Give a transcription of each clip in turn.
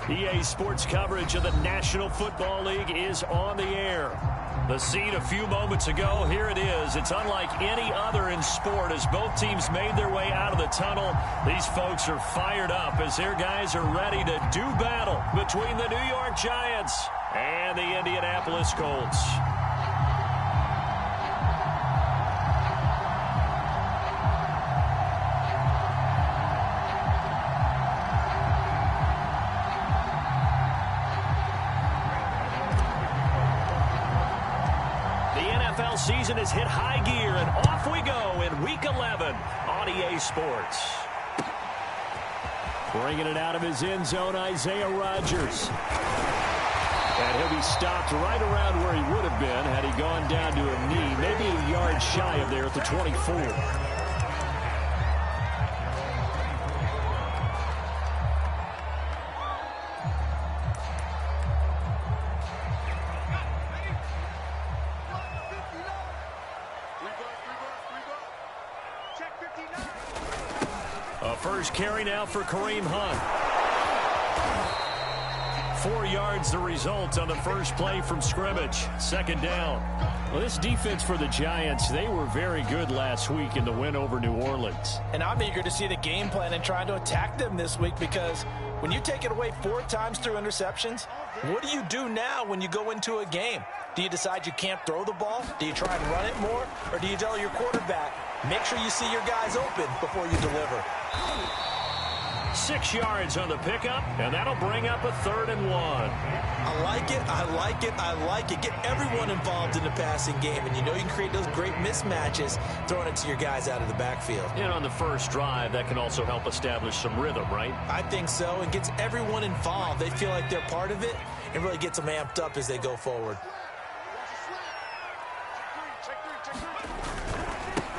EA Sports coverage of the National Football League is on the air. The scene a few moments ago, here it is. It's unlike any other in sport as both teams made their way out of the tunnel. These folks are fired up as their guys are ready to do battle between the New York Giants and the Indianapolis Colts. Season has hit high gear, and off we go in Week 11 on EA Sports. Bringing it out of his end zone, Isaiah Rodgers. And he'll be stopped right around where he would have been had he gone down to a knee, maybe a yard shy of there at the 24. First carry now for Kareem Hunt. 4 yards the result on the first play from scrimmage. Second down. Well, this defense for the Giants, they were very good last week in the win over New Orleans. And I'm eager to see the game plan and trying to attack them this week, because when you take it away 4 times through interceptions, what do you do now when you go into a game? Do you decide you can't throw the ball? Do you try and run it more? Or do you tell your quarterback, make sure you see your guys open before you deliver? 6 yards on the pickup, and that'll bring up a 3rd and 1. I like it, I like it, I like it. Get everyone involved in the passing game, and you know you can create those great mismatches throwing it to your guys out of the backfield. And on the first drive, that can also help establish some rhythm, right? I think so. It gets everyone involved. They feel like they're part of it, and really gets them amped up as they go forward.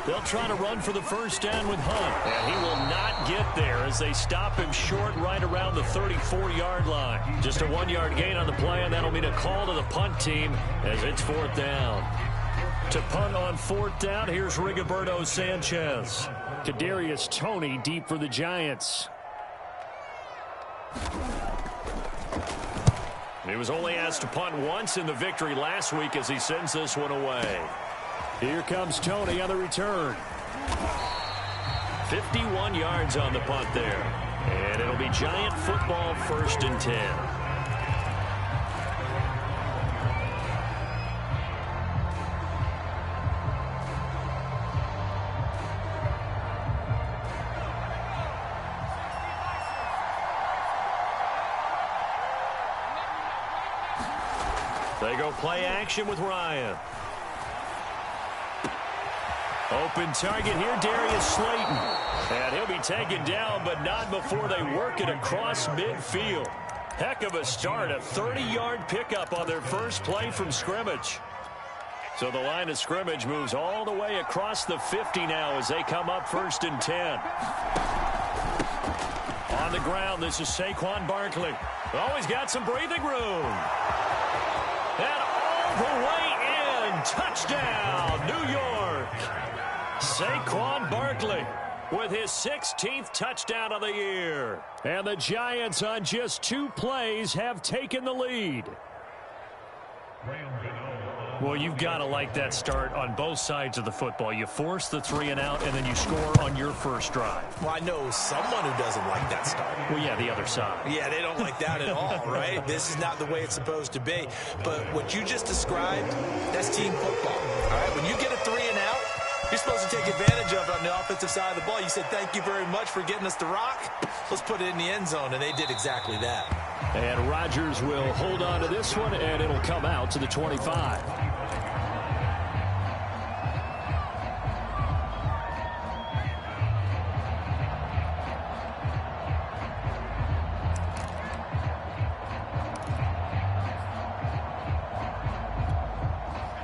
They'll try to run for the first down with Hunt, and he will not get there as they stop him short right around the 34-yard line. Just a 1-yard gain on the play, and that'll mean a call to the punt team as it's 4th down. To punt on 4th down, here's Rigoberto Sanchez. Kadarius Toney deep for the Giants. He was only asked to punt once in the victory last week as he sends this one away. Here comes Toney on the return. 51 yards on the punt there. And it'll be Giant football, 1st and 10. They go play action with Ryan. Open target here, Darius Slayton. And he'll be taken down, but not before they work it across midfield. Heck of a start, a 30-yard pickup on their first play from scrimmage. So the line of scrimmage moves all the way across the 50 now as they come up 1st and 10. On the ground, this is Saquon Barkley. Always got some breathing room. And all the way in. Touchdown, New York. Saquon Barkley with his 16th touchdown of the year. And the Giants on just 2 plays have taken the lead. Well, you've got to like that start on both sides of the football. You force the 3 and out, and then you score on your first drive. Well, I know someone who doesn't like that start. Well, yeah, the other side. Yeah, they don't like that at all, right? This is not the way it's supposed to be. But what you just described, that's team football. All right, when you get a 3 and out, you're supposed to take advantage of it on the offensive side of the ball. You said, thank you very much for getting us the rock. Let's put it in the end zone, and they did exactly that. And Rodgers will hold on to this one, and it'll come out to the 25.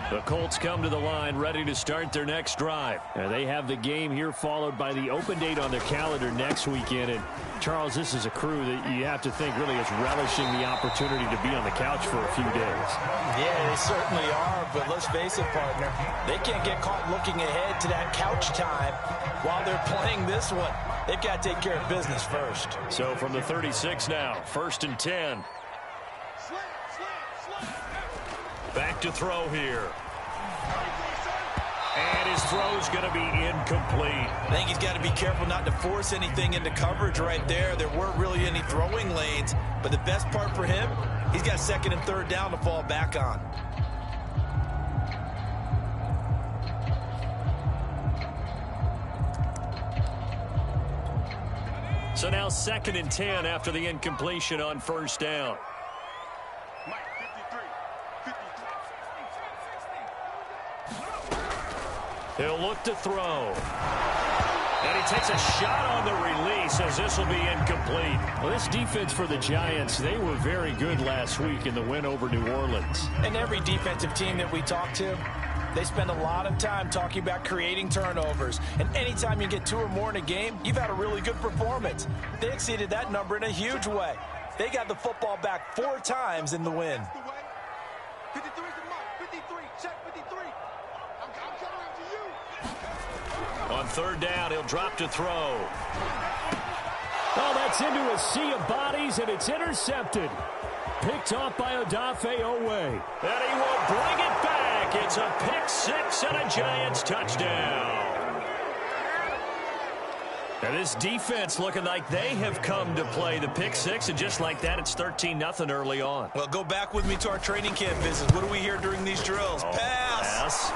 The Colts come to the line ready to start their next drive. And they have the game here followed by the open date on their calendar next weekend. And Charles, this is a crew that you have to think really is relishing the opportunity to be on the couch for a few days. Yeah, they certainly are, but let's face it, partner. They can't get caught looking ahead to that couch time while they're playing this one. They've got to take care of business first. So from the 36 now, 1st and 10. Back to throw here. And his throw's going to be incomplete. I think he's got to be careful not to force anything into coverage right there. There weren't really any throwing lanes, but the best part for him, he's got 2nd and 3rd down to fall back on. So now 2nd and 10 after the incompletion on 1st down. He'll look to throw. And he takes a shot on the release as this will be incomplete. Well, this defense for the Giants, they were very good last week in the win over New Orleans. And every defensive team that we talk to, they spend a lot of time talking about creating turnovers. And anytime you get 2 or more in a game, you've had a really good performance. They exceeded that number in a huge way. They got the football back 4 times in the win. 53 is the mark. 53. Check 53. I'm coming after you. On 3rd down, he'll drop to throw. Oh, that's into a sea of bodies, and it's intercepted. Picked off by Odafe Owe. And he will bring it back. It's a pick 6 and a Giants touchdown. And this defense looking like they have come to play the pick 6, and just like that, it's 13-0 early on. Well, go back with me to our training camp visits. What do we hear during these drills? Pass.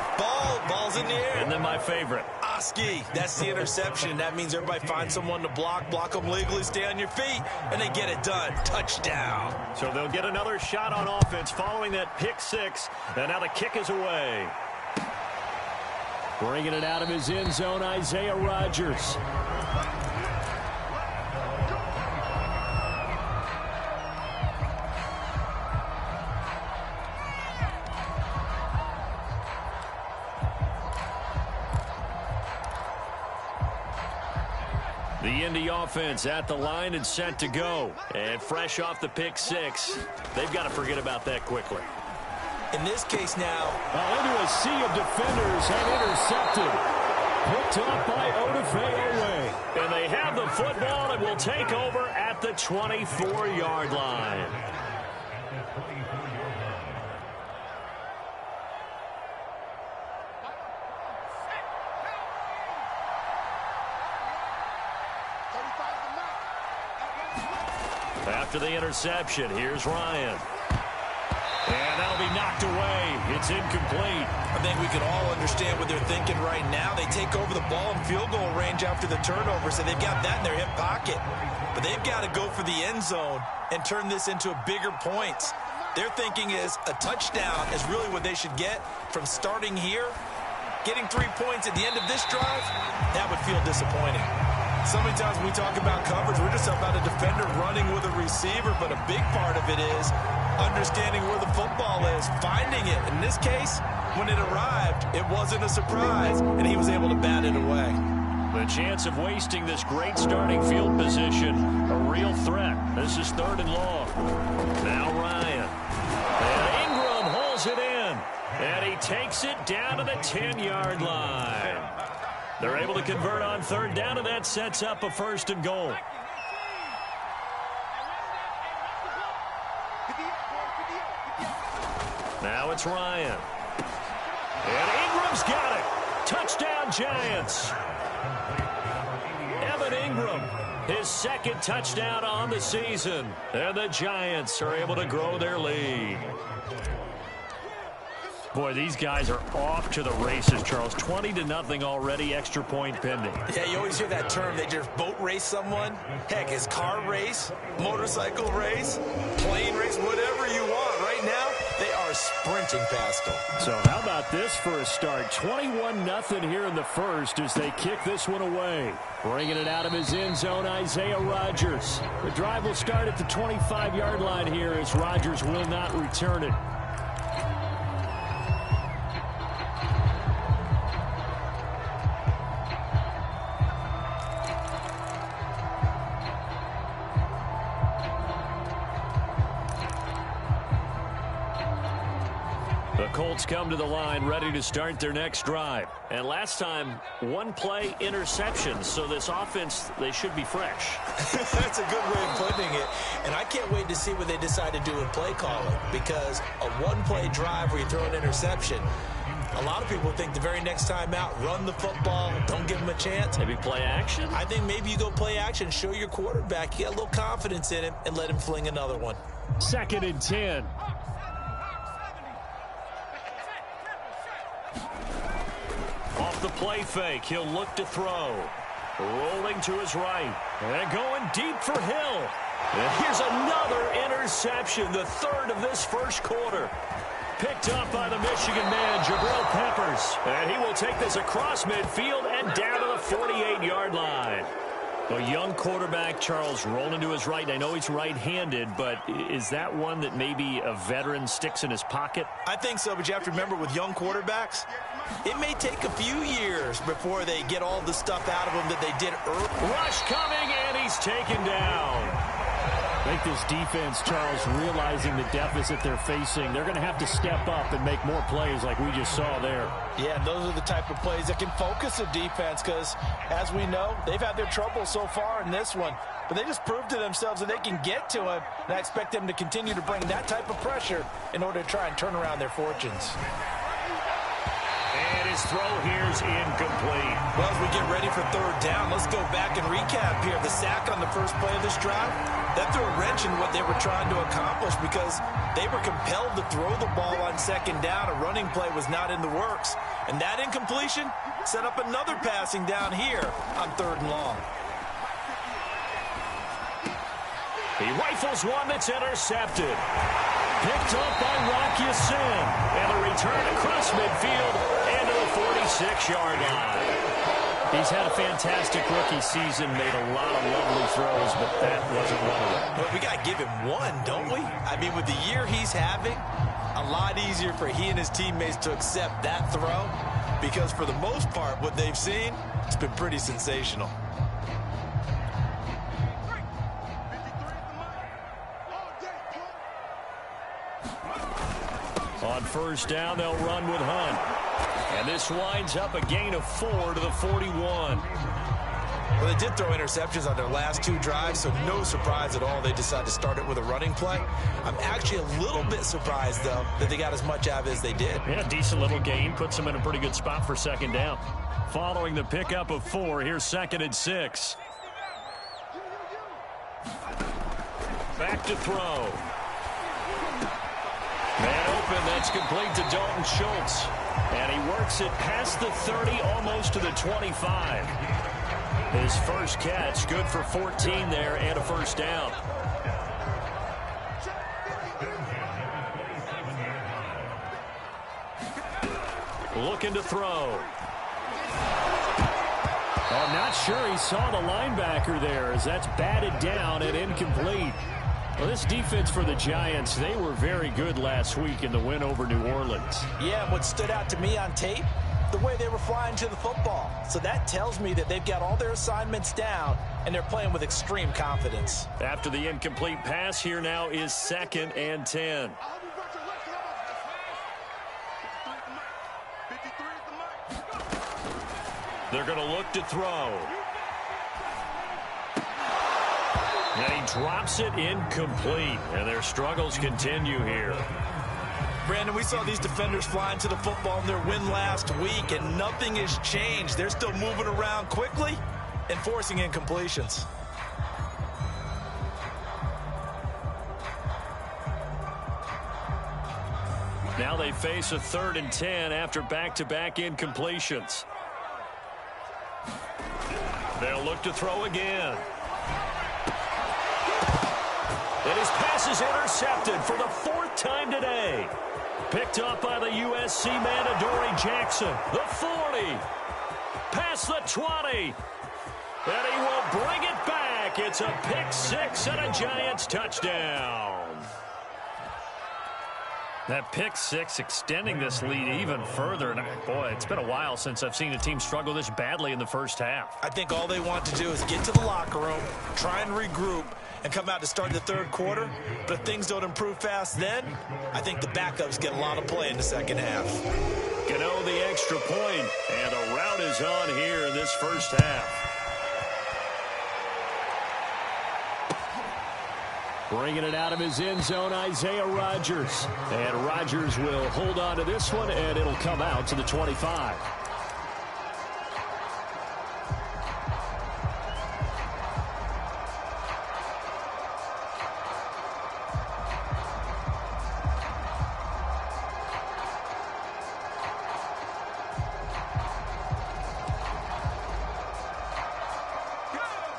Ball's in the air. And then my favorite. Oski. That's the interception. That means everybody finds someone to block them legally, stay on your feet, and they get it done. Touchdown. So they'll get another shot on offense following that pick 6, and now the kick is away. Bringing it out of his end zone, Isaiah Rodgers. The Indy offense at the line and set to go. And fresh off the pick 6, they've got to forget about that quickly. In this case now, into a sea of defenders and intercepted. Picked off by Odafe Owe. And they have the football and will take over at the 24-yard line. After the interception, here's Ryan. And that'll be knocked away. It's incomplete. I think we can all understand what they're thinking right now. They take over the ball in field goal range after the turnover, so they've got that in their hip pocket. But they've got to go for the end zone and turn this into bigger points. Their thinking is a touchdown is really what they should get from starting here. Getting 3 points at the end of this drive, that would feel disappointing. So many times when we talk about coverage, we're just about a defender running with a receiver, but a big part of it is understanding where the football is, finding it. In this case, when it arrived, it wasn't a surprise, and he was able to bat it away. The chance of wasting this great starting field position, a real threat. This is 3rd and long. Now Ryan. And Ingram holds it in. And he takes it down to the 10-yard line. They're able to convert on 3rd down, and that sets up a 1st and goal. Now it's Ryan. And Ingram's got it. Touchdown, Giants. Evan Ingram, his 2nd touchdown on the season. And the Giants are able to grow their lead. Boy, these guys are off to the races, Charles. 20-0 already, extra point pending. Yeah, you always hear that term. They just boat race someone. Heck, it's car race, motorcycle race, plane race, whatever you want. Right now, they are sprinting past them. So how about this for a start? 21-0 here in the first as they kick this one away. Bringing it out of his end zone, Isaiah Rodgers. The drive will start at the 25-yard line here as Rodgers will not return it. Colts come to the line ready to start their next drive. And last time, one play interception. So this offense, they should be fresh. That's a good way of putting it. And I can't wait to see what they decide to do with play calling, because a one-play drive where you throw an interception, a lot of people think the very next time out, run the football, don't give them a chance. Maybe play action? I think maybe you go play action, show your quarterback, you got a little confidence in him, and let him fling another one. 2nd and 10. Off the play fake, he'll look to throw. Rolling to his right. And going deep for Hill. And here's another interception, the third of this first quarter. Picked up by the Michigan man, Jabril Peppers. And he will take this across midfield and down to the 48-yard line. A young quarterback, Charles, rolling to his right. I know he's right-handed, but is that one that maybe a veteran sticks in his pocket? I think so, but you have to remember with young quarterbacks, it may take a few years before they get all the stuff out of them that they did early. Rush coming, and he's taken down. I think this defense, Charles, realizing the deficit they're facing, they're going to have to step up and make more plays like we just saw there. Yeah, those are the type of plays that can focus a defense because, as we know, they've had their trouble so far in this one. But they just proved to themselves that they can get to him, and I expect them to continue to bring that type of pressure in order to try and turn around their fortunes. And his throw here's incomplete. Well, as we get ready for third down, let's go back and recap here. The sack on the first play of this drive, that threw a wrench in what they were trying to accomplish because they were compelled to throw the ball on second down. A running play was not in the works. And that incompletion set up another passing down here on 3rd and long. He rifles one that's intercepted. Picked up by Rock Ya-Sin. And a return across midfield and to the 46-yard line. He's had a fantastic rookie season, made a lot of lovely throws, but that wasn't one of them. But we got to give him one, don't we? I mean, with the year he's having, a lot easier for he and his teammates to accept that throw because for the most part, what they've seen, it's been pretty sensational. On first down, they'll run with Hunt. And this winds up a gain of 4 to the 41. Well, they did throw interceptions on their last 2 drives, so no surprise at all they decided to start it with a running play. I'm actually a little bit surprised, though, that they got as much out of it as they did. Yeah, decent little gain. Puts them in a pretty good spot for second down. Following the pickup of 4, here's 2nd and 6. Back to throw. Man open, that's complete to Dalton Schultz. And he works it past the 30, almost to the 25. His first catch, good for 14 there and a first down. Looking to throw. I'm not sure he saw the linebacker there as that's batted down and incomplete. Well, this defense for the Giants, they were very good last week in the win over New Orleans. Yeah, what stood out to me on tape, the way they were flying to the football. So that tells me that they've got all their assignments down, and they're playing with extreme confidence. After the incomplete pass, here now is 2nd and 10. They're going to look to throw. And he drops it incomplete. And their struggles continue here. Brandon, we saw these defenders flying to the football in their win last week, and nothing has changed. They're still moving around quickly and forcing incompletions. Now they face a 3rd and 10 after back-to-back incompletions. They'll look to throw again. And his pass is intercepted for the 4th time today. Picked up by the USC man, Adoree Jackson. The 40. Past the 20. And he will bring it back. It's a pick 6 and a Giants touchdown. That pick 6 extending this lead even further. And boy, it's been a while since I've seen a team struggle this badly in the first half. I think all they want to do is get to the locker room, try and regroup, and come out to start the third quarter. But if things don't improve fast then, I think the backups get a lot of play in the second half. Gano the extra point, and a rout is on here in this first half. Bringing it out of his end zone, Isaiah Rodgers. And Rodgers will hold on to this one, and it'll come out to the 25.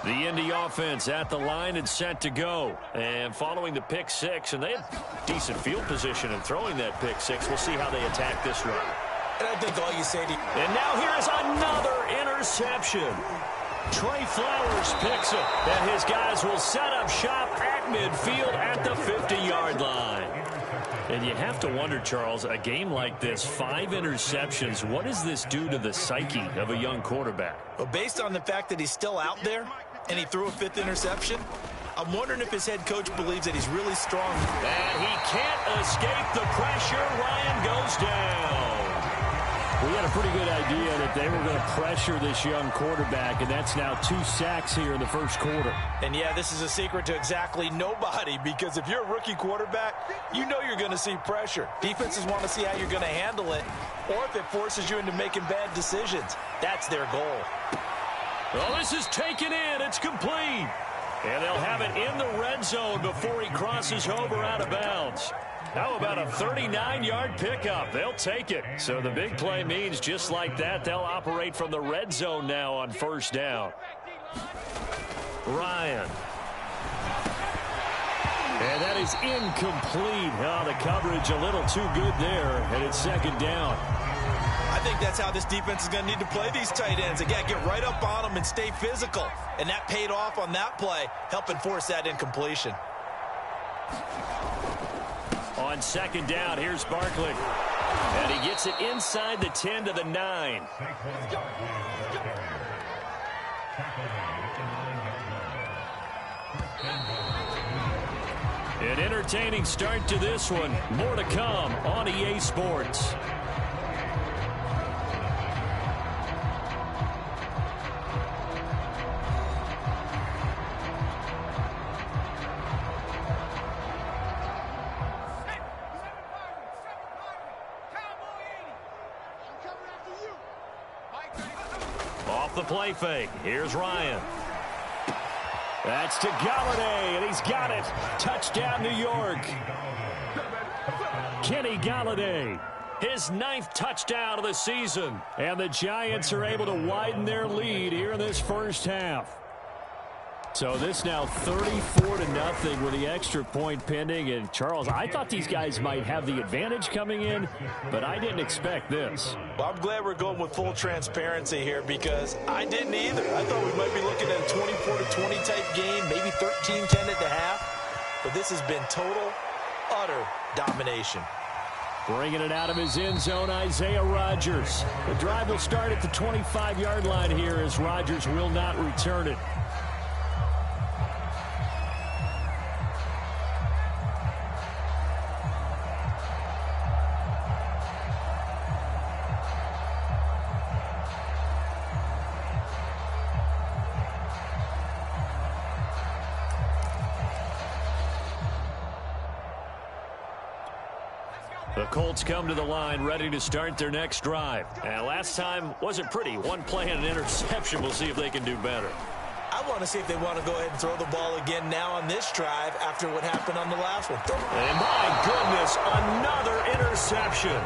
The Indy offense at the line and set to go. And following the pick six, and they had decent field position in throwing that pick six. We'll see how they attack this run. And I think all you say to... And now here's another interception. Trey Flowers picks it. And his guys will set up shop at midfield at the 50-yard line. And you have to wonder, Charles, a game like this, 5 interceptions, what does this do to the psyche of a young quarterback? Well, based on the fact that he's still out there and he threw a 5th interception, I'm wondering if his head coach believes that he's really strong. And he can't escape the pressure. Ryan goes down. We had a pretty good idea that they were going to pressure this young quarterback, and that's now 2 sacks here in the first quarter. And, yeah, this is a secret to exactly nobody, because if you're a rookie quarterback, you know you're going to see pressure. Defenses want to see how you're going to handle it, or if it forces you into making bad decisions. That's their goal. Well, this is taken in. It's complete. And they'll have it in the red zone before he crosses over out of bounds. How about a 39-yard pickup? They'll take it. So the big play means just like that, they'll operate from the red zone now on first down. Ryan. And that is incomplete. Oh, the coverage a little too good there, and it's second down. I think that's how this defense is going to need to play these tight ends. Again, get right up on them and stay physical. And that paid off on that play, helping force that incompletion. On second down, here's Barkley. And he gets it inside the 10 to the 9. An entertaining start to this one. More to come on EA Sports. Off the play fake. Here's Ryan. That's to Galladay, and he's got it. Touchdown, New York. Kenny Galladay, his 9th touchdown of the season. And the Giants are able to widen their lead here in this first half. So this now 34-0 with the extra point pending. And, Charles, I thought these guys might have the advantage coming in, but I didn't expect this. Well, I'm glad we're going with full transparency here, because I didn't either. I thought we might be looking at a 24-20 type game, maybe 13-10 at the half. But this has been total, utter domination. Bringing it out of his end zone, Isaiah Rodgers. The drive will start at the 25-yard line here as Rodgers will not return it. The Colts come to the line ready to start their next drive. And last time wasn't pretty. One play and an interception. We'll see if they can do better. I want to see if they want to go ahead and throw the ball again now on this drive after what happened on the last one. And my goodness, another interception.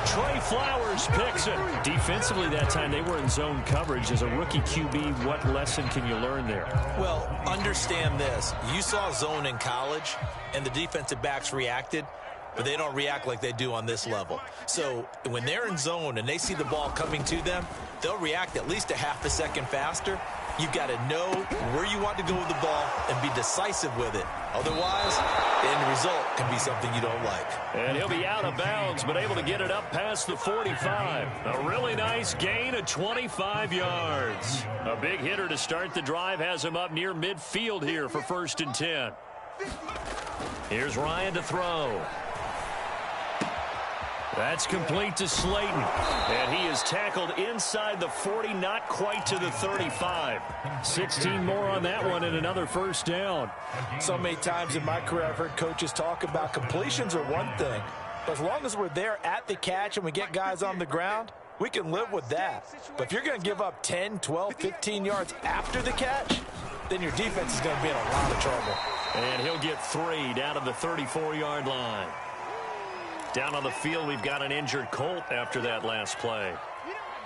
Trey Flowers picks it. Defensively that time, they were in zone coverage. As a rookie QB, what lesson can you learn there? Well, understand this. You saw zone in college, and the defensive backs reacted, but they don't react like they do on this level. So when they're in zone and they see the ball coming to them, they'll react at least a half a second faster. You've got to know where you want to go with the ball and be decisive with it. Otherwise, the end result can be something you don't like. And he'll be out of bounds, but able to get it up past the 45. A really nice gain of 25 yards. A big hitter to start the drive has him up near midfield here for 1st and 10. Here's Ryan to throw. That's complete to Slayton. And he is tackled inside the 40, not quite to the 35. 16 more on that one and another 1st down. So many times in my career I've heard coaches talk about completions are one thing. But as long as we're there at the catch and we get guys on the ground, we can live with that. But if you're going to give up 10, 12, 15 yards after the catch, then your defense is going to be in a lot of trouble. And he'll get 3 down to the 34-yard line. Down on the field, we've got an injured Colt after that last play.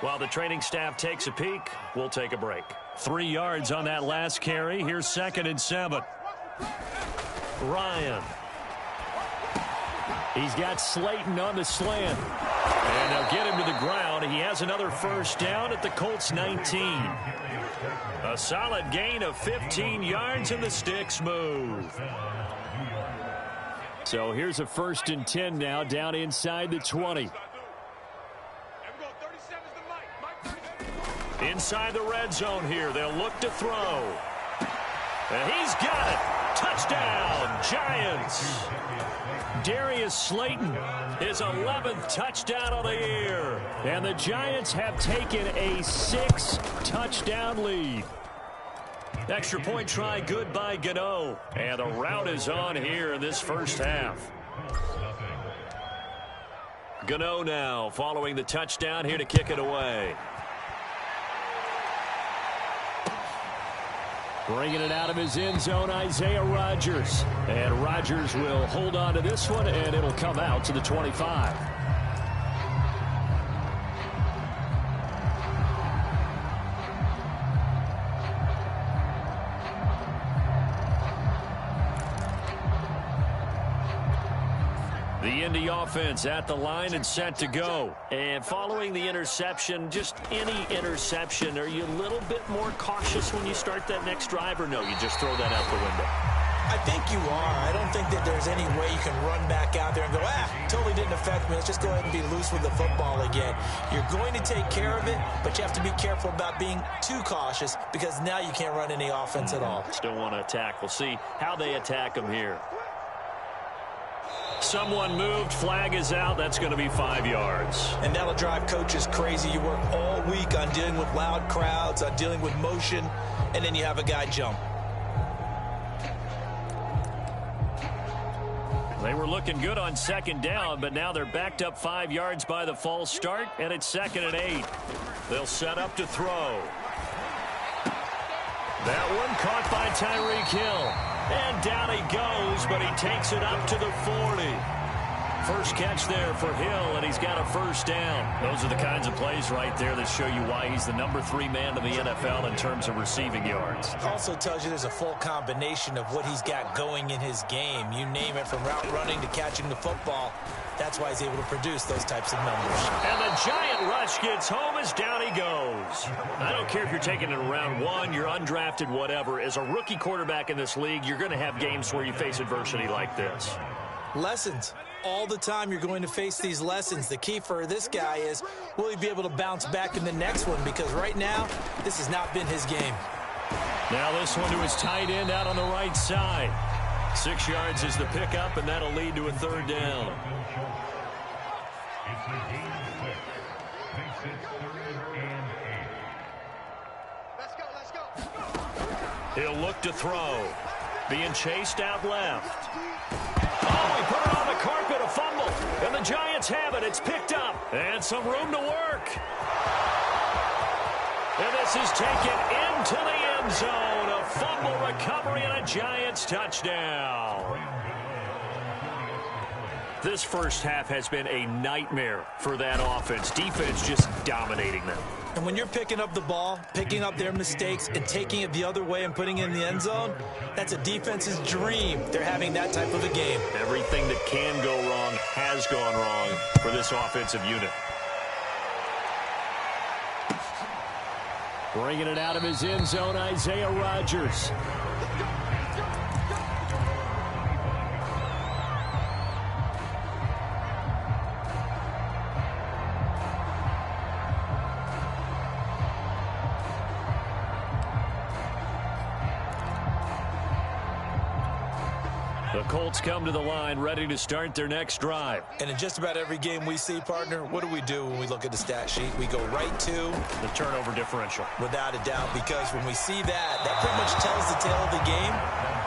While the training staff takes a peek, we'll take a break. 3 yards on that last carry. Here's 2nd and 7. Ryan. He's got Slayton on the slant. And they'll get him to the ground. He has another 1st down at the Colts 19. A solid gain of 15 yards, and the sticks move. So here's a 1st and 10 now, down inside the 20. Inside the red zone here. They'll look to throw. And he's got it. Touchdown, Giants. Darius Slayton, his 11th touchdown of the year. And the Giants have taken a 6-touchdown lead. Extra point try good by Gano. And the route is on here in this 1st half. Gano now following the touchdown here to kick it away. Bringing it out of his end zone, Isaiah Rodgers. And Rodgers will hold on to this one, and it'll come out to the 25. The Indy offense at the line and set to go. And following the interception, just any interception, are you a little bit more cautious when you start that next drive, or no, you just throw that out the window? I think you are. I don't think that there's any way you can run back out there and go, totally didn't affect me. Let's just go ahead and be loose with the football again. You're going to take care of it, but you have to be careful about being too cautious because now you can't run any offense at all. Still want to attack. We'll see how they attack them here. Someone moved. Flag is out. That's going to be 5 yards. And that'll drive coaches crazy. You work all week on dealing with loud crowds, on dealing with motion, and then you have a guy jump. They were looking good on 2nd down, but now they're backed up 5 yards by the false start, and it's 2nd and 8. They'll set up to throw. That one caught by Tyreek Hill. And down he goes, but he takes it up to the 40. First catch there for Hill, and he's got a 1st down. Those are the kinds of plays right there that show you why he's the number 3 man in the NFL in terms of receiving yards. Also tells you there's a full combination of what he's got going in his game. You name it, from route running to catching the football. That's why he's able to produce those types of numbers. And the giant rush gets home as down he goes. I don't care if you're taking it in round 1, you're undrafted, whatever. As a rookie quarterback in this league, you're going to have games where you face adversity like this. Lessons. All the time you're going to face these lessons. The key for this guy is, will he be able to bounce back in the next one? Because right now, this has not been his game. Now this one to his tight end out on the right side. 6 yards is the pickup, and that'll lead to a 3rd down. He'll look to throw. Being chased out left. Oh, he put it on the carpet, a fumble. And the Giants have it. It's picked up. And some room to work. And this is taken into the end zone. A fumble recovery and a Giants touchdown. This 1st half has been a nightmare for that offense. Defense just dominating them. And when you're picking up the ball, picking up their mistakes, and taking it the other way and putting it in the end zone, that's a defense's dream. They're having that type of a game. Everything that can go wrong has gone wrong for this offensive unit. Bringing it out of his end zone, Isaiah Rodgers. The Colts come to the line ready to start their next drive. And in just about every game we see, partner, what do when we look at the stat sheet? We go right to the turnover differential. Without a doubt, because when we see that pretty much tells the tale of the game.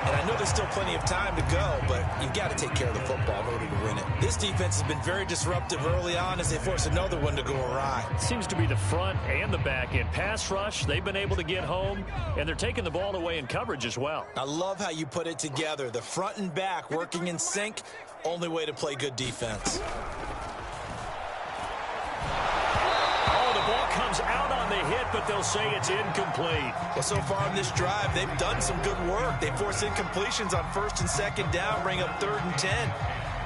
And I know there's still plenty of time to go, but you've got to take care of the football in order to win it. This defense has been very disruptive early on as they force another one to go awry. Seems to be the front and the back end. Pass rush, they've been able to get home, and they're taking the ball away in coverage as well. I love how you put it together. The front and back working in sync, only way to play good defense. Comes out on the hit, but they'll say it's incomplete. Well, so far in this drive, they've done some good work. They force incompletions on 1st and 2nd down, bring up 3rd and 10.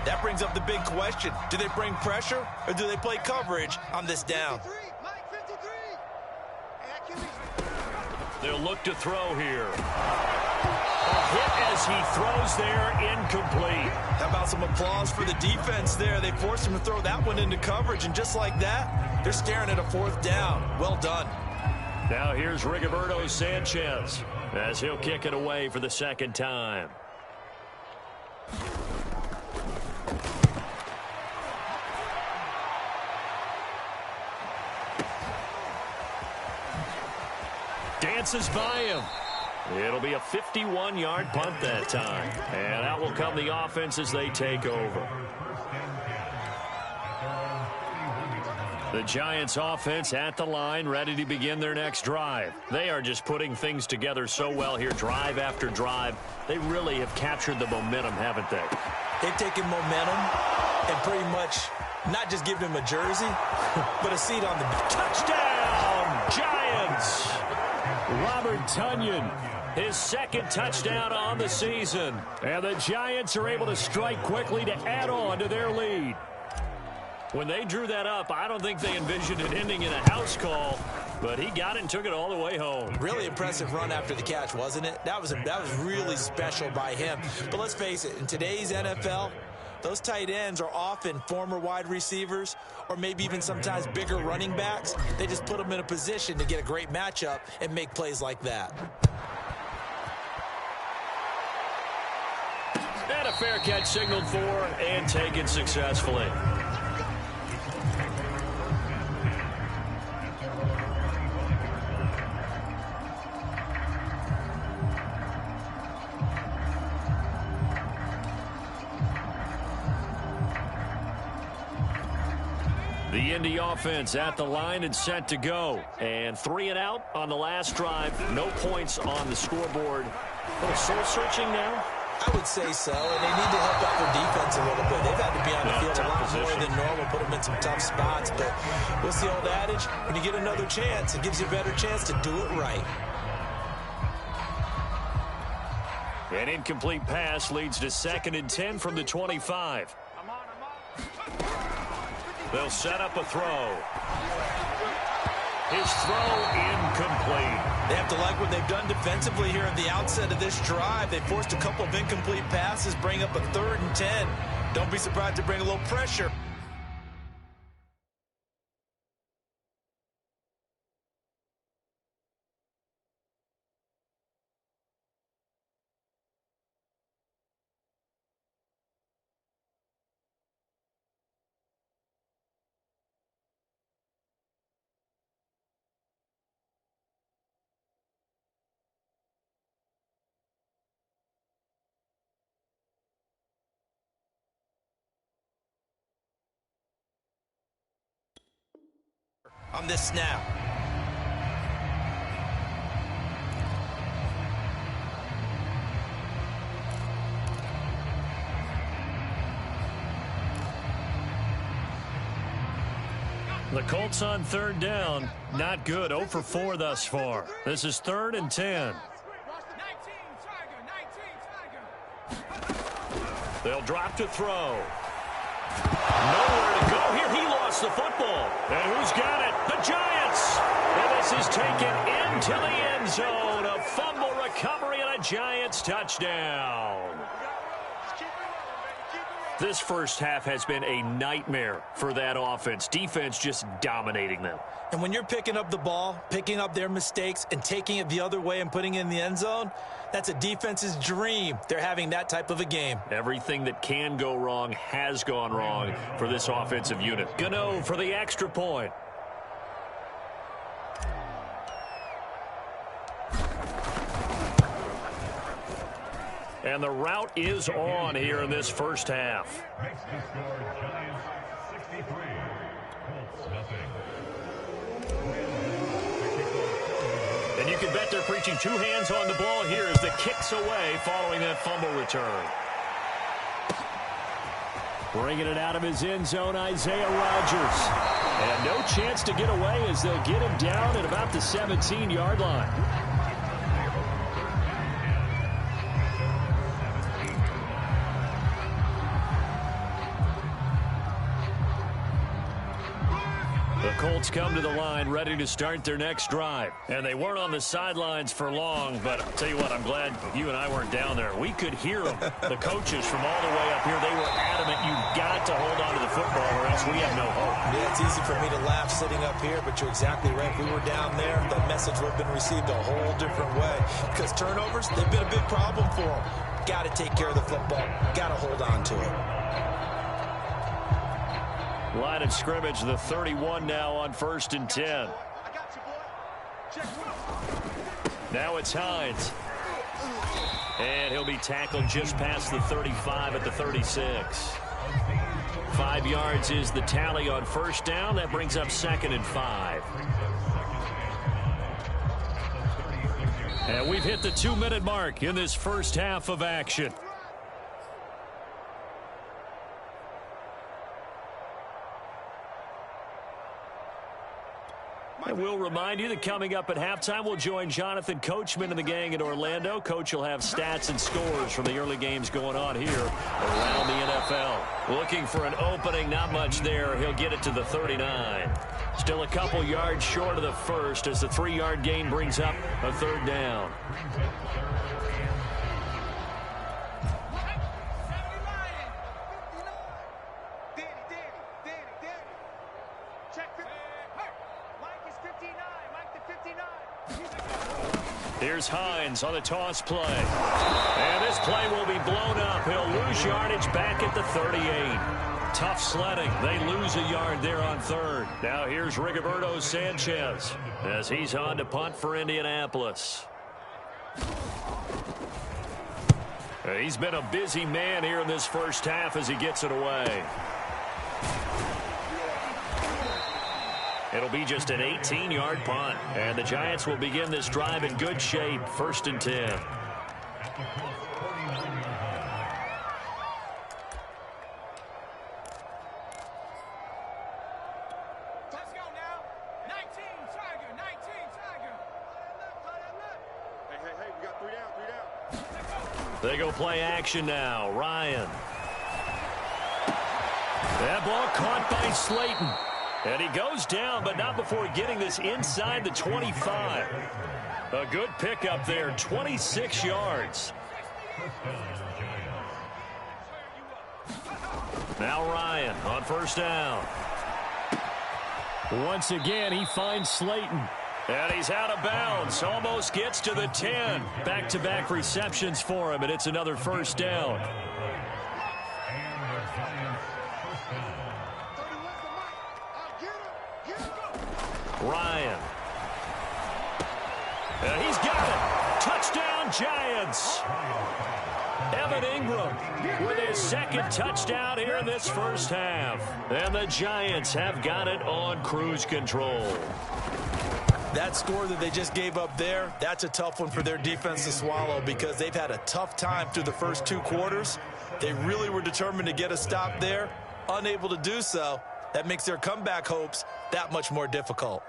That brings up the big question. Do they bring pressure, or do they play coverage on this down? They'll look to throw here. A hit as he throws there, incomplete. How about some applause for the defense there? They forced him to throw that one into coverage, and just like that, they're staring at a 4th down. Well done. Now here's Rigoberto Sanchez as he'll kick it away for the 2nd time. Dances by him. It'll be a 51-yard punt that time. And out will come the offense as they take over. The Giants offense at the line, ready to begin their next drive. They are just putting things together so well here, drive after drive. They really have captured the momentum, haven't they? They've taken momentum and pretty much not just given him a jersey, but a seat on the touchdown, Giants! Robert Tonyan, his 2nd touchdown on the season. And the Giants are able to strike quickly to add on to their lead. When they drew that up, I don't think they envisioned it ending in a house call, but he got it and took it all the way home. Really impressive run after the catch, wasn't it? That was really special by him. But let's face it, in today's NFL, those tight ends are often former wide receivers or maybe even sometimes bigger running backs. They just put them in a position to get a great matchup and make plays like that. And a fair catch signaled for and taken successfully. The Indy offense at the line and set to go. And 3 and out on the last drive. No points on the scoreboard. A little soul-searching now? I would say so, and they need to help out their defense a little bit. They've had to be on the field a lot more than normal, put them in some tough spots. But what's the old adage? When you get another chance, it gives you a better chance to do it right. An incomplete pass leads to 2nd and 10 from the 25. They'll set up a throw. His throw incomplete. They have to like what they've done defensively here at the outset of this drive. They forced a couple of incomplete passes, bring up a 3rd and 10. Don't be surprised to bring a little pressure. On this snap. The Colts on 3rd down. Not good. 0 for 4 thus far. This is 3rd and 10. They'll drop to throw. Nowhere to go here. He lost the football. And who's got it? The Giants. And This is taken into the end zone. A fumble recovery and a Giants touchdown. This first half has been a nightmare for that offense. Defense just dominating them. And when you're picking up the ball, picking up their mistakes, and taking it the other way and putting it in the end zone, that's a defense's dream. They're having that type of a game. Everything that can go wrong has gone wrong for this offensive unit. Gano for the extra point. And the route is on here in this first half. Makes the score Giants 63, Colts nothing. And you can bet they're preaching two hands on the ball here as the kick's away following that fumble return. Bringing it out of his end zone, Isaiah Rodgers. And no chance to get away as they'll get him down at about the 17-yard line. The Colts come to the line ready to start their next drive. And they weren't on the sidelines for long, but I'll tell you what, I'm glad you and I weren't down there. We could hear them. The coaches from all the way up here, they were adamant you've got to hold on to the football or else we have no hope. Yeah, it's easy for me to laugh sitting up here, but you're exactly right. If we were down there, that message would have been received a whole different way. Because turnovers, they've been a big problem for them. Got to take care of the football. Got to hold on to it. Line of scrimmage, the 31 now on 1st and 10. Now it's Hines. And he'll be tackled just past the 35 at the 36. 5 yards is the tally on first down. That brings up 2nd and 5. And we've hit the 2-minute mark in this first half of action. And we'll remind you that coming up at halftime, we'll join Jonathan Coachman and the gang in Orlando. Coach will have stats and scores from the early games going on here around the NFL. Looking for an opening, not much there. He'll get it to the 39. Still a couple yards short of the first as the 3-yard gain brings up a 3rd down. Here's Hines on the toss play. And this play will be blown up. He'll lose yardage back at the 38. Tough sledding. They lose a yard there on 3rd. Now here's Rigoberto Sanchez as he's on to punt for Indianapolis. He's been a busy man here in this first half as he gets it away. It'll be just an 18-yard punt. And the Giants will begin this drive in good shape. 1st and 10. Let's go now. 19, Tiger. 19, Tiger. Hey, we got 3 down. They go play action now. Ryan. That ball caught by Slayton. And he goes down, but not before getting this inside the 25. A good pickup there, 26 yards. Now Ryan on 1st down. Once again, he finds Slayton. And he's out of bounds, almost gets to the 10. Back-to-back receptions for him, and it's another 1st down. Ryan. And he's got it. Touchdown, Giants. Evan Ingram with his 2nd touchdown here in this first half. And the Giants have got it on cruise control. That score that they just gave up there, that's a tough one for their defense to swallow because they've had a tough time through the first 2 quarters. They really were determined to get a stop there, unable to do so. That makes their comeback hopes that much more difficult.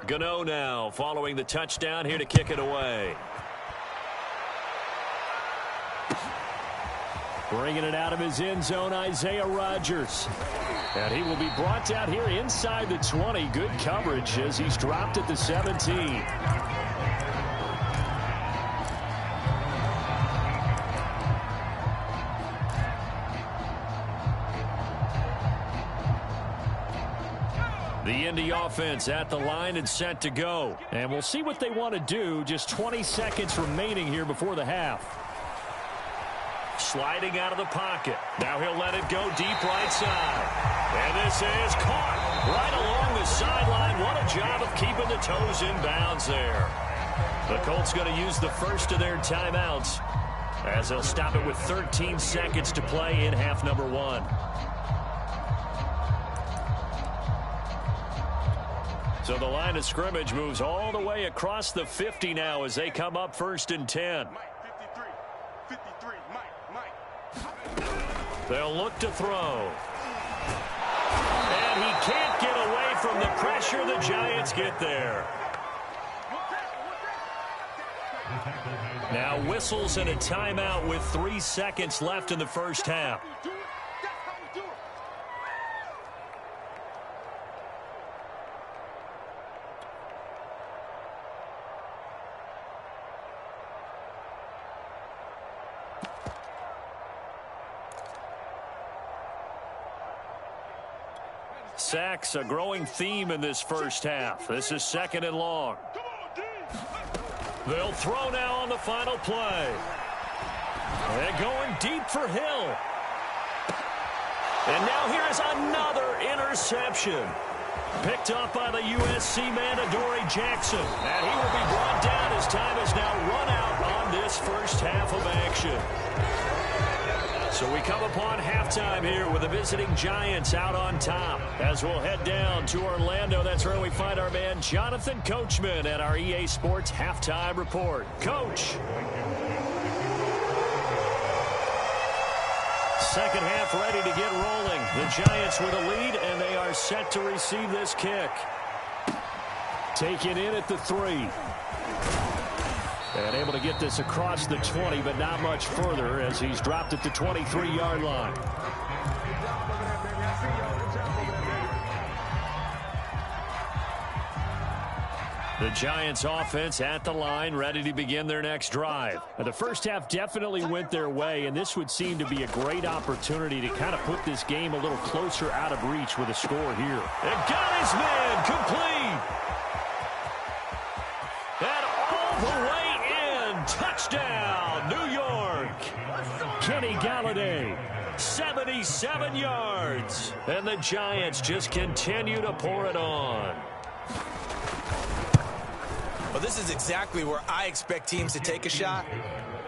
Gano now following the touchdown here to kick it away. Bringing it out of his end zone, Isaiah Rodgers. And he will be brought down here inside the 20. Good coverage as he's dropped at the 17. The Indy offense at the line and set to go. And we'll see what they want to do. Just 20 seconds remaining here before the half. Sliding out of the pocket. Now he'll let it go deep right side. And this is caught right along the sideline. What a job of keeping the toes in bounds there. The Colts going to use the first of their timeouts as they'll stop it with 13 seconds to play in half number 1. So the line of scrimmage moves all the way across the 50 now as they come up 1st and 10. They'll look to throw. And he can't get away from the pressure. The Giants get there. Now whistles and a timeout with 3 seconds left in the first half. Sacks, a growing theme in this first half. This is 2nd and long. They'll throw now on the final play. They're going deep for Hill. And now here is another interception. Picked up by the USC man, Adoree Jackson. And he will be brought down as time has now run out on this first half of action. So we come upon halftime here with the visiting Giants out on top. As we'll head down to Orlando, that's where we find our man Jonathan Coachman at our EA Sports Halftime Report. Coach. Second half ready to get rolling. The Giants with a lead, and they are set to receive this kick. Taken in at the 3. And able to get this across the 20, but not much further as he's dropped at the 23-yard line. The Giants offense at the line, ready to begin their next drive. Now, the first half definitely went their way, and this would seem to be a great opportunity to kind of put this game a little closer out of reach with a score here. And got his man complete. And all the way. Touchdown, New York. Kenny Galladay, 77 yards. And the Giants just continue to pour it on. Well, this is exactly where I expect teams to take a shot.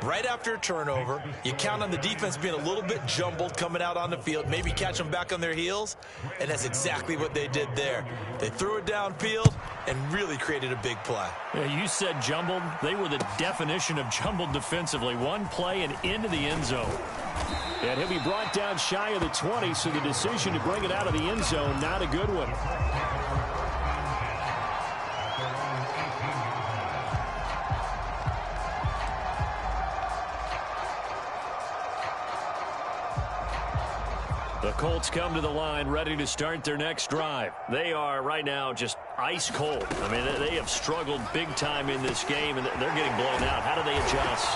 Right after a turnover, you count on the defense being a little bit jumbled coming out on the field, maybe catch them back on their heels, and that's exactly what they did there. They threw it downfield and really created a big play. Yeah, you said jumbled. They were the definition of jumbled defensively. One play and into the end zone. And he'll be brought down shy of the 20, so the decision to bring it out of the end zone, not a good one. The Colts come to the line ready to start their next drive. They are right now just ice cold. I mean, they have struggled big time in this game, and they're getting blown out. How do they adjust?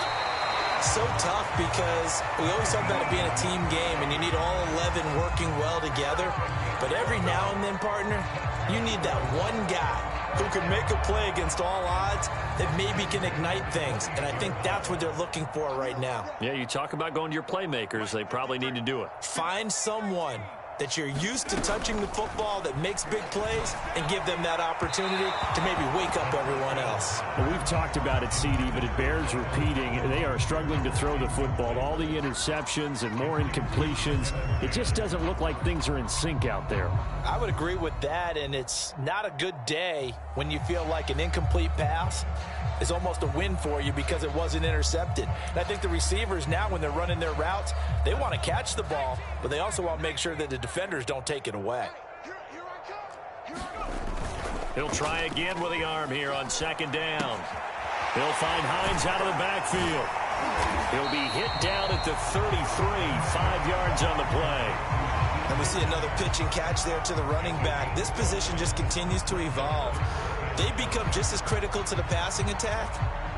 So tough because we always talk about it being a team game, and you need all 11 working well together. But every now and then, partner, you need that one guy who can make a play against all odds that maybe can ignite things. And I think that's what they're looking for right now. Yeah, you talk about going to your playmakers. They probably need to do it. Find someone that you're used to touching the football that makes big plays and give them that opportunity to maybe wake up everyone else. Well, we've talked about it, CD, but it bears repeating. They are struggling to throw the football. All the interceptions and more incompletions. It just doesn't look like things are in sync out there. I would agree with that, and it's not a good day when you feel like an incomplete pass is almost a win for you because it wasn't intercepted. And I think the receivers now, when they're running their routes, they want to catch the ball, but they also want to make sure that the defenders don't take it away. He'll try again with the arm here on second down. He'll find Hines out of the backfield. He'll be hit down at the 33, 5 yards on the play. And we see another pitch and catch there to the running back. This position just continues to evolve. They become just as critical to the passing attack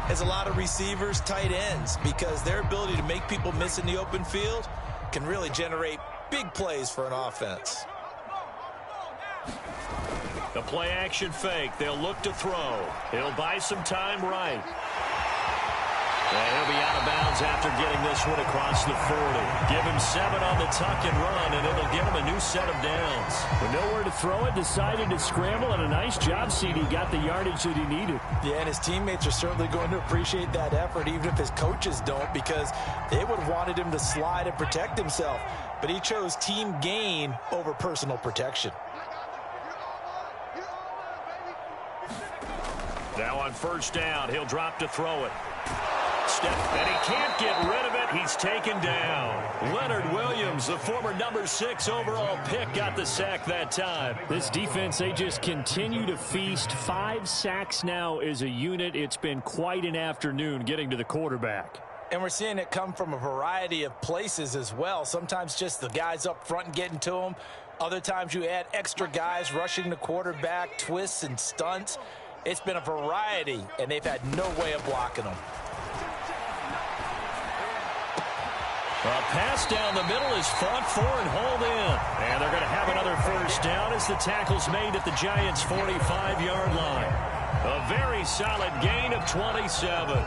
as a lot of receivers, tight ends, because their ability to make people miss in the open field can really generate big plays for an offense. The play action fake. They'll look to throw. He'll buy some time right. And he'll be out of bounds after getting this one across the 40. Give him 7 on the tuck and run, and it'll get him a new set of downs. With nowhere to throw it, decided to scramble, and a nice job, CD. Got the yardage that he needed. Yeah, and his teammates are certainly going to appreciate that effort, even if his coaches don't, because they would have wanted him to slide and protect himself. But he chose team gain over personal protection. Now on first down, he'll drop to throw it. And he can't get rid of it. He's taken down. Leonard Williams, the former number 6 overall pick, got the sack that time. This defense, they just continue to feast. 5 sacks now as a unit. It's been quite an afternoon getting to the quarterback. And we're seeing it come from a variety of places as well. Sometimes just the guys up front and getting to him. Other times you add extra guys rushing the quarterback, twists and stunts. It's been a variety, and they've had no way of blocking them. A pass down the middle is fought for and hauled in. And they're going to have another first down as the tackle's made at the Giants' 45-yard line. A very solid gain of 27.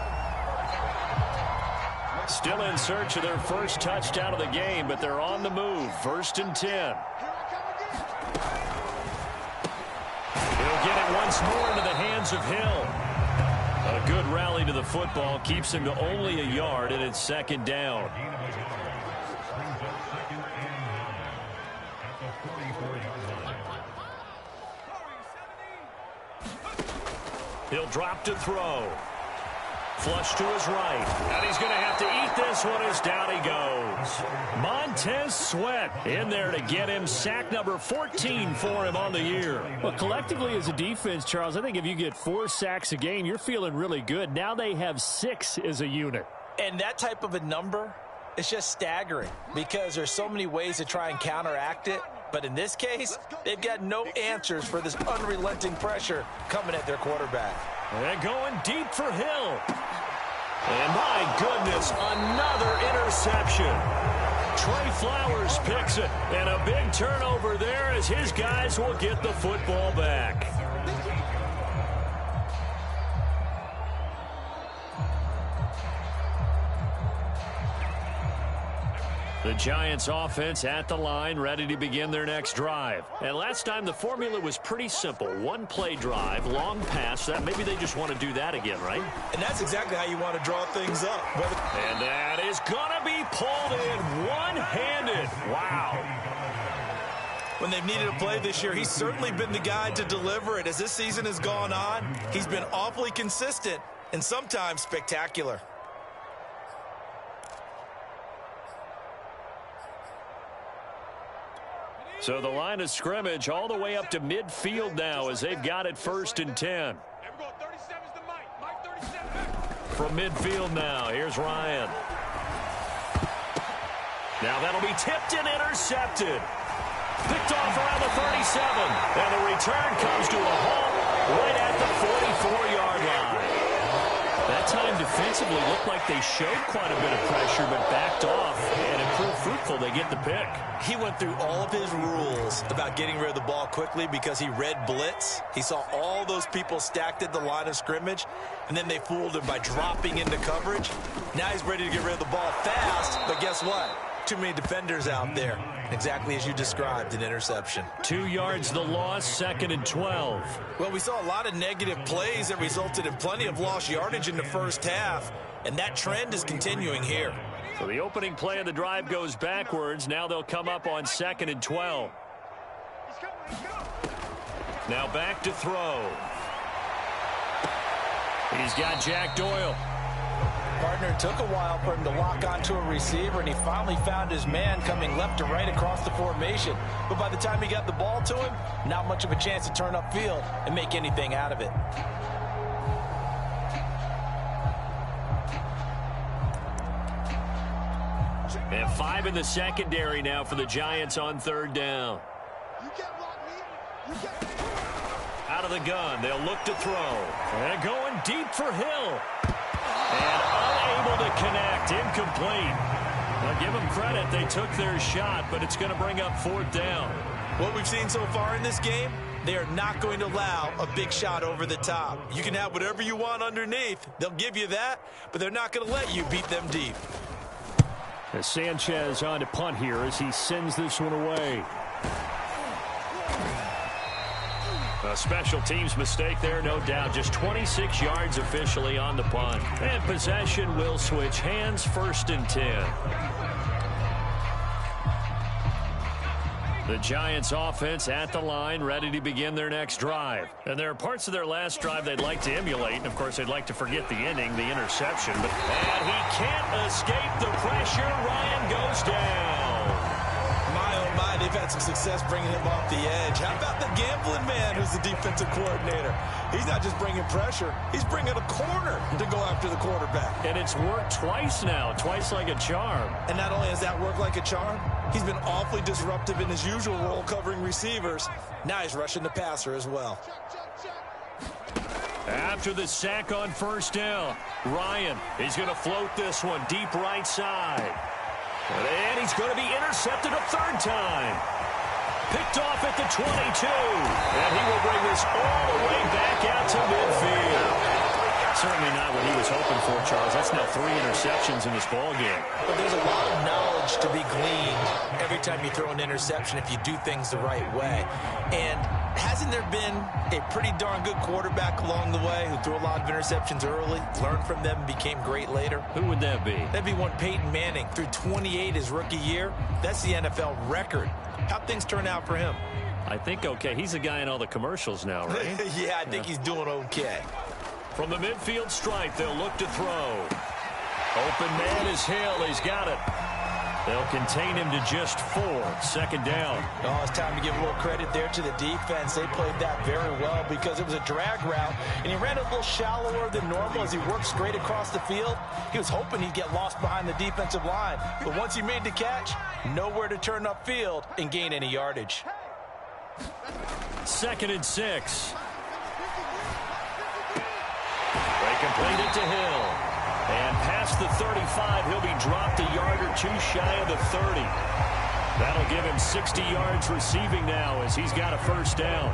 Still in search of their first touchdown of the game, but they're on the move. 1st and 10. He'll get it once more into the hands of Hill. A good rally to the football keeps him to only a yard, and it's 2nd down. He'll drop to throw. Flush to his right. And he's going to have to eat this one as down he goes. Montez Sweat in there to get him. Sack number 14 for him on the year. Well, collectively as a defense, Charles, I think if you get 4 sacks a game, you're feeling really good. Now they have 6 as a unit. And that type of a number, it's just staggering because there's so many ways to try and counteract it. But in this case, they've got no answers for this unrelenting pressure coming at their quarterback. And going deep for Hill. And my goodness, another interception. Trey Flowers picks it. And a big turnover there as his guys will get the football back. The Giants offense at the line, ready to begin their next drive. And last time the formula was pretty simple. 1-play drive, long pass. That maybe they just want to do that again, right? And that's exactly how you want to draw things up. And that is going to be pulled in one-handed. Wow. When they've needed a play this year, he's certainly been the guy to deliver it. As this season has gone on, he's been awfully consistent and sometimes spectacular. So the line of scrimmage all the way up to midfield now as they've got it 1st and 10. From midfield now, here's Ryan. Now that'll be tipped and intercepted. Picked off around the 37. And the return comes to a halt right at the 44-yard line. That time defensively looked like they showed quite a bit of pressure but backed off, and it proved fruitful. They get the pick. He went through all of his rules about getting rid of the ball quickly because he read blitz. He saw all those people stacked at the line of scrimmage, and then they fooled him by dropping into coverage. Now he's ready to get rid of the ball fast, but guess what? Too many defenders out there. Exactly as you described, an interception. 2 yards the loss, 2nd and 12. Well, we saw a lot of negative plays that resulted in plenty of lost yardage in the first half, and that trend is continuing here. So the opening play of the drive goes backwards. Now they'll come up on 2nd and 12. Now back to throw. He's got Jack Doyle. Partner, it took a while for him to lock onto a receiver, and he finally found his man coming left to right across the formation. But by the time he got the ball to him, not much of a chance to turn upfield and make anything out of it. And 5 in the secondary now for the Giants on 3rd down. You can't block me. You can't. Out of the gun, they'll look to throw. And going deep for Hill. And unable to connect, incomplete. Now give them credit, they took their shot, but it's going to bring up 4th down. What we've seen so far in this game, they are not going to allow a big shot over the top. You can have whatever you want underneath. They'll give you that, but they're not going to let you beat them deep. As Sanchez on to punt here as he sends this one away. A special teams mistake there, no doubt. Just 26 yards officially on the punt. And possession will switch hands, 1st and 10. The Giants offense at the line, ready to begin their next drive. And there are parts of their last drive they'd like to emulate. And, of course, they'd like to forget the ending, the interception. And he can't escape the pressure. Ryan goes down. My, they've had some success bringing him off the edge. How about the gambling man who's the defensive coordinator? He's not just bringing pressure. He's bringing a corner to go after the quarterback. And it's worked twice now, twice like a charm. And not only has that worked like a charm, he's been awfully disruptive in his usual role covering receivers. Now he's rushing the passer as well. After the sack on 1st down, Ryan, he's going to float this one deep right side. And he's going to be intercepted a 3rd time. Picked off at the 22. And he will bring this all the way back out to midfield. Certainly not what he was hoping for, Charles. That's now 3 interceptions in this ballgame. But there's a lot of knowledge to be gleaned every time you throw an interception if you do things the right way. And hasn't there been a pretty darn good quarterback along the way who threw a lot of interceptions early, learned from them, and became great later? Who would that be? That'd be one Peyton Manning. Threw 28 his rookie year. That's the NFL record. How'd things turn out for him? I think okay. He's the guy in all the commercials now, right? Yeah, I think he's doing okay. From the midfield stripe, they'll look to throw. Open man is Hill. He's got it. They'll contain him to just 4. 2nd down. Oh, it's time to give a little credit there to the defense. They played that very well because it was a drag route, and he ran a little shallower than normal as he worked straight across the field. He was hoping he'd get lost behind the defensive line, but once he made the catch, nowhere to turn upfield and gain any yardage. 2nd and 6. They complete it to Hill. And past the 35, he'll be dropped a yard or 2 shy of the 30. That'll give him 60 yards receiving now as he's got a 1st down.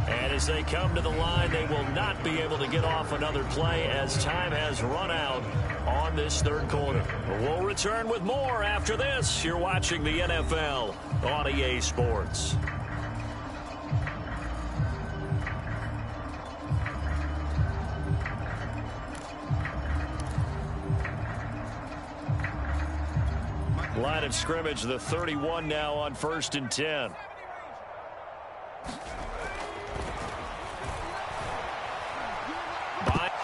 As they come to the line, they will not be able to get off another play as time has run out on this 3rd quarter. We'll return with more after this. You're watching the NFL on EA Sports. Line of scrimmage, the 31 now on 1st and 10.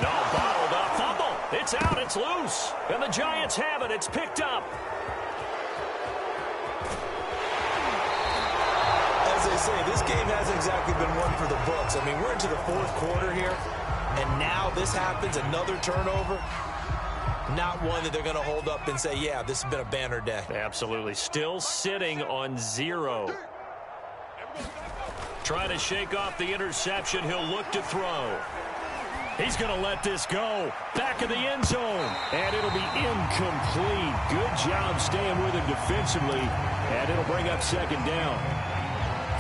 Bottled up, fumble. It's out, it's loose. And the Giants have it, it's picked up. As they say, this game hasn't exactly been one for the books. I mean, we're into the 4th quarter here, and now this happens, another turnover. Not one that they're going to hold up and say, yeah, this has been a banner day. Absolutely. Still sitting on 0. Trying to shake off the interception. He'll look to throw. He's going to let this go. Back of the end zone. And it'll be incomplete. Good job staying with him defensively. And it'll bring up 2nd down.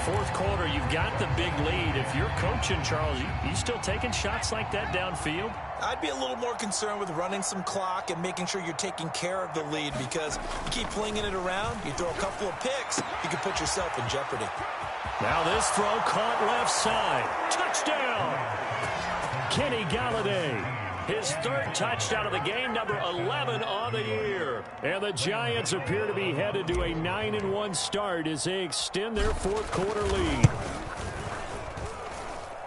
4th quarter, you've got the big lead. If you're coaching, Charles, you still taking shots like that downfield? I'd be a little more concerned with running some clock and making sure you're taking care of the lead, because you keep flinging it around, you throw a couple of picks, you can put yourself in jeopardy. Now this throw caught left side. Touchdown! Kenny Galladay. His 3rd touchdown of the game, number 11 on the year. And the Giants appear to be headed to a 9-1 start as they extend their 4th quarter lead.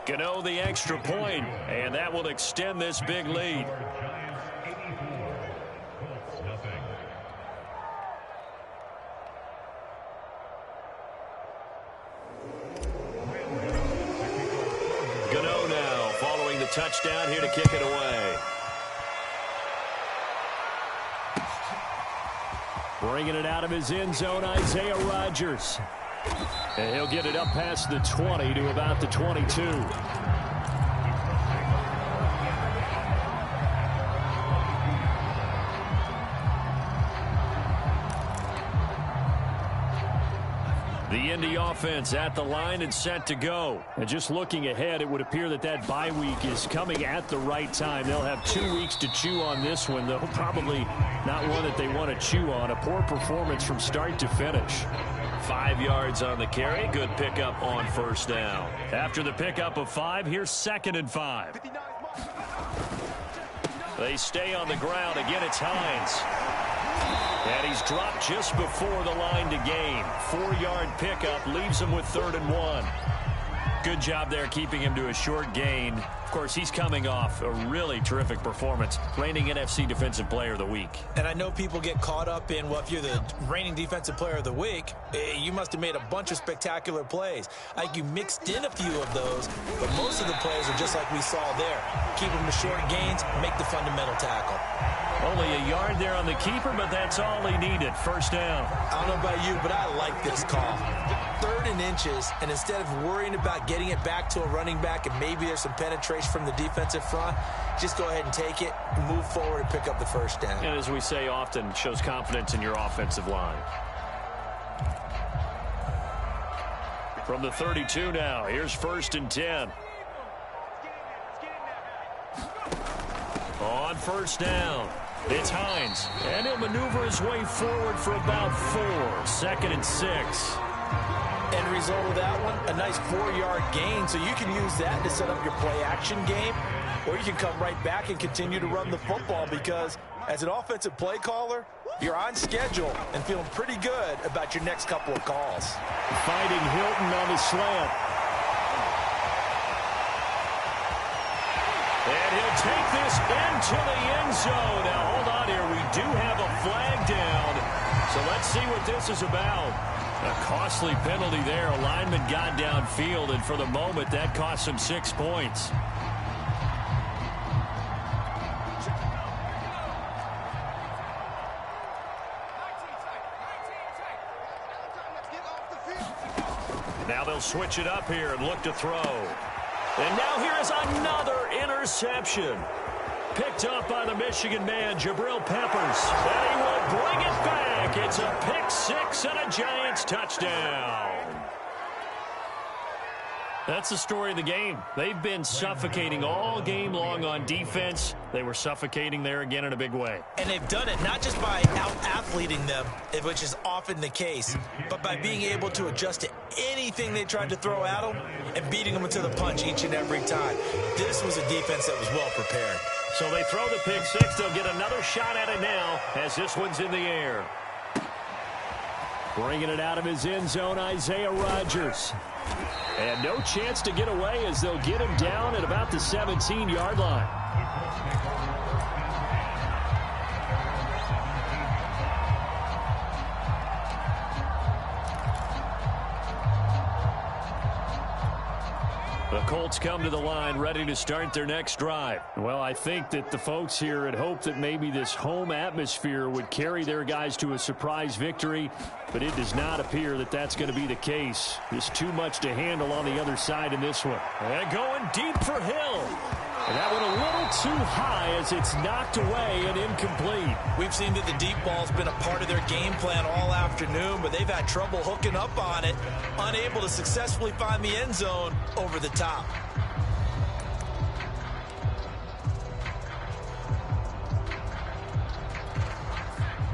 Gano the extra point, and that will extend this big lead. touchdown here to kick it away. Bringing it out of his end zone, Isaiah Rodgers. And he'll get it up past the 20 to about the 22. The Indy offense at the line and set to go. And just looking ahead, it would appear that that bye week is coming at the right time. They'll have 2 weeks to chew on this one, though probably not one that they want to chew on. A poor performance from start to finish. 5 yards on the carry. Good pickup on first down. After the pickup of 5, here's 2nd and 5. They stay on the ground. Again, it's Hines. And he's dropped just before the line to gain. 4-yard pickup leaves him with 3rd and 1. Good job there keeping him to a short gain. Of course, he's coming off a really terrific performance, reigning NFC Defensive Player of the Week. And I know people get caught up in, well, if you're the reigning Defensive Player of the Week, you must have made a bunch of spectacular plays. I think you mixed in a few of those, but most of the plays are just like we saw there. Keep them to short gains, make the fundamental tackle. Only a yard there on the keeper, but that's all he needed. First down. I don't know about you, but I like this call. 3rd and inches, and instead of worrying about getting it back to a running back and maybe there's some penetration from the defensive front, just go ahead and take it, move forward, and pick up the first down. And as we say often, shows confidence in your offensive line. From the 32 now, here's 1st and 10. On first down, it's Hines. And he'll maneuver his way forward for about 4. 2nd and 6. End result of that one, a nice 4-yard gain, so you can use that to set up your play-action game, or you can come right back and continue to run the football because as an offensive play caller, you're on schedule and feeling pretty good about your next couple of calls. Finding Hilton on the slant. And he'll take this into the end zone. Now, hold on here. We do have a flag down. So let's see what this is about. A costly penalty there. A lineman got downfield, and for the moment, that cost him 6 points. Now they'll switch it up here and look to throw. And now here is another interception. Picked up by the Michigan man, Jabril Peppers. And he will bring it back. It's a pick 6 and a Giants touchdown. That's the story of the game. They've been suffocating all game long on defense. They were suffocating there again in a big way. And they've done it not just by out-athleting them, which is often the case, but by being able to adjust to anything they tried to throw at them and beating them to the punch each and every time. This was a defense that was well prepared. So they throw the pick 6. They'll get another shot at it now as this one's in the air. Bringing it out of his end zone, Isaiah Rodgers. And no chance to get away as they'll get him down at about the 17-yard line. The Colts come to the line ready to start their next drive. Well, I think that the folks here had hoped that maybe this home atmosphere would carry their guys to a surprise victory, but it does not appear that that's going to be the case. Just too much to handle on the other side in this one. And going deep for Hill. And that one a little too high as it's knocked away and incomplete. We've seen that the deep ball's been a part of their game plan all afternoon, but they've had trouble hooking up on it, unable to successfully find the end zone over the top.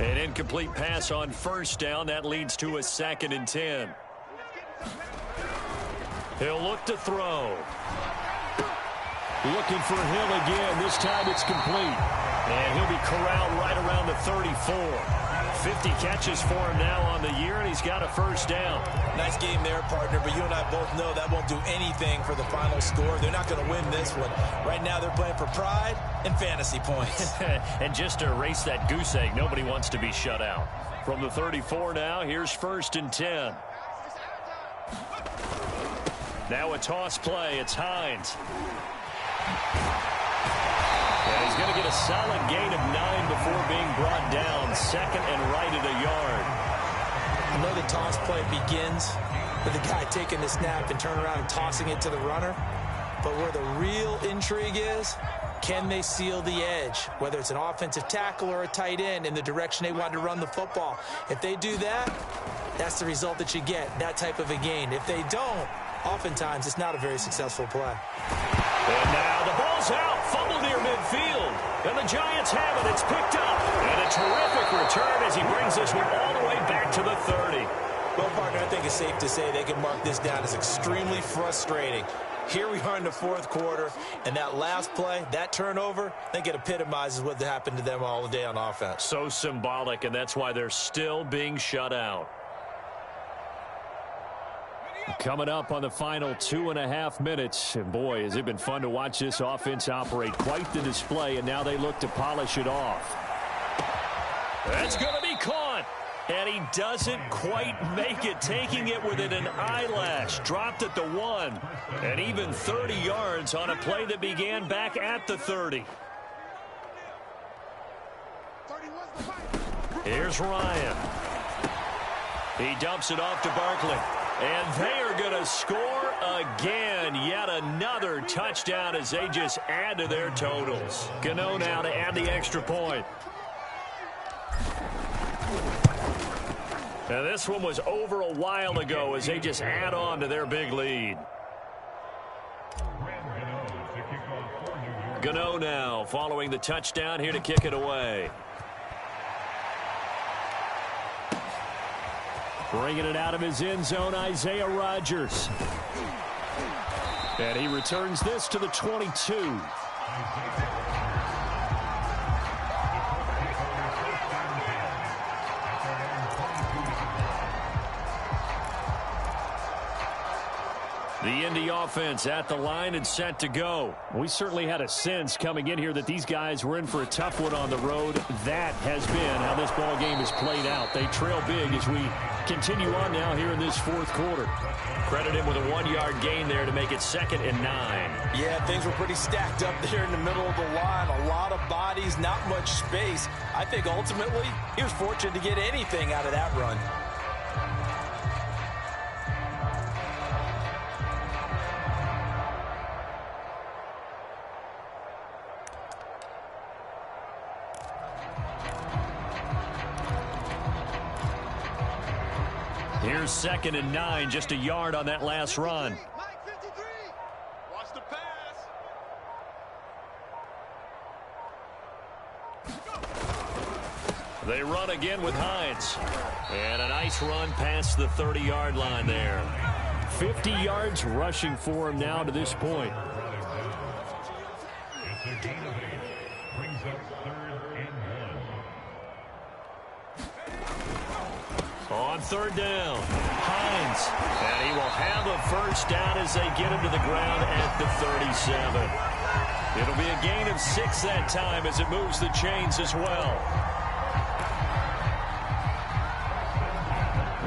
An incomplete pass on first down. That leads to a 2nd and 10. He'll look to throw. Looking for Hill again. This time it's complete. And he'll be corralled right around the 34. 50 catches for him now on the year, and he's got a first down. Nice game there, partner, but you and I both know that won't do anything for the final score. They're not going to win this one. Right now they're playing for pride and fantasy points. And just to erase that goose egg, nobody wants to be shut out. From the 34 now, here's 1st and 10. Now a toss play. It's Hines. And he's going to get a solid gain of 9 before being brought down. Second and right at a yard. I know the toss play begins with the guy taking the snap and turn around and tossing it to the runner. But where the real intrigue is, can they seal the edge? Whether it's an offensive tackle or a tight end in the direction they want to run the football. If they do that, that's the result that you get, that type of a gain. If they don't, oftentimes it's not a very successful play. And now the ball's out, fumble near midfield. And the Giants have it, it's picked up. And a terrific return as he brings this one all the way back to the 30. Well, partner, I think it's safe to say they can mark this down as extremely frustrating. Here we are in the fourth quarter, and that last play, that turnover, I think it epitomizes what happened to them all day on offense. So symbolic, and that's why they're still being shut out. Coming up on the final 2.5 minutes. And boy, has it been fun to watch this offense operate. Quite the display, and now they look to polish it off. That's going to be caught. And he doesn't quite make it, taking it within an eyelash. Dropped at the 1. And even 30 yards on a play that began back at the 30. Here's Ryan. He dumps it off to Barkley. And they are going to score again. Yet another touchdown as they just add to their totals. Gano now to add the extra point. Now this one was over a while ago as they just add on to their big lead. Gano now following the touchdown here to kick it away. Bringing it out of his end zone, Isaiah Rodgers. And he returns this to the 22. The Indy offense at the line and set to go. We certainly had a sense coming in here that these guys were in for a tough one on the road. That has been how this ball game has played out. They trail big as we continue on now here in this fourth quarter. Credit him with a 1-yard gain there to make it 2nd and 9. Yeah, things were pretty stacked up there in the middle of the line. A lot of bodies, not much space. I think ultimately he was fortunate to get anything out of that run. Here's 2nd and 9, just a yard on that last run. Watch the pass. They run again with Hines. And a nice run past the 30-yard line there. 50 yards rushing for him now to this point. It's a gain of 8. Brings up 3rd and 1. On 3rd down, Hines. And he will have a first down as they get him to the ground at the 37. It'll be a gain of 6 that time as it moves the chains as well.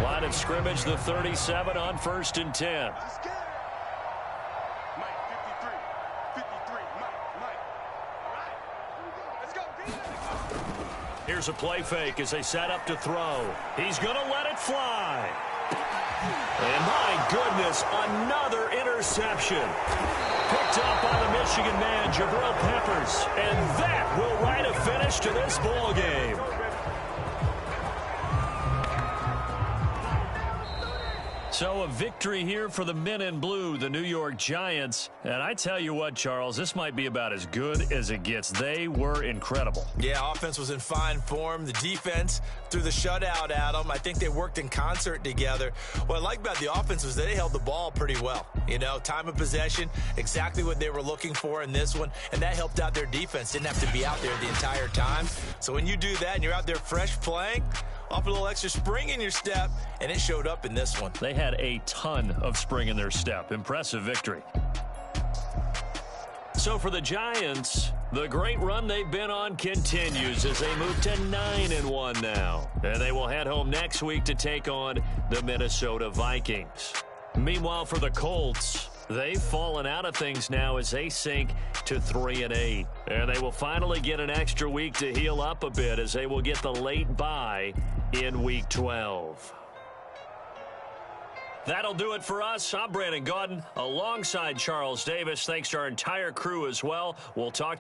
Line of scrimmage, the 37 on 1st and 10. Here's a play fake as they set up to throw. He's going to let it fly. And my goodness, another interception. Picked up by the Michigan man, Jabril Peppers. And that will write a finish to this ball game. So a victory here for the men in blue, the New York Giants. And I tell you what, Charles, this might be about as good as it gets. They were incredible. Yeah, offense was in fine form. The defense threw the shutout at them. I think they worked in concert together. What I like about the offense was they held the ball pretty well. You know, time of possession, exactly what they were looking for in this one. And that helped out their defense. Didn't have to be out there the entire time. So when you do that and you're out there fresh playing, off a little extra spring in your step, and it showed up in this one. They had a ton of spring in their step. Impressive victory. So for the Giants, the great run they've been on continues as they move to 9-1 now. And they will head home next week to take on the Minnesota Vikings. Meanwhile, for the Colts, They've fallen out of things now as they sink to 3-8. And they will finally get an extra week to heal up a bit as they will get the late bye in Week 12. That'll do it for us. I'm Brandon Gaudin alongside Charles Davis. Thanks to our entire crew as well. We'll talk to you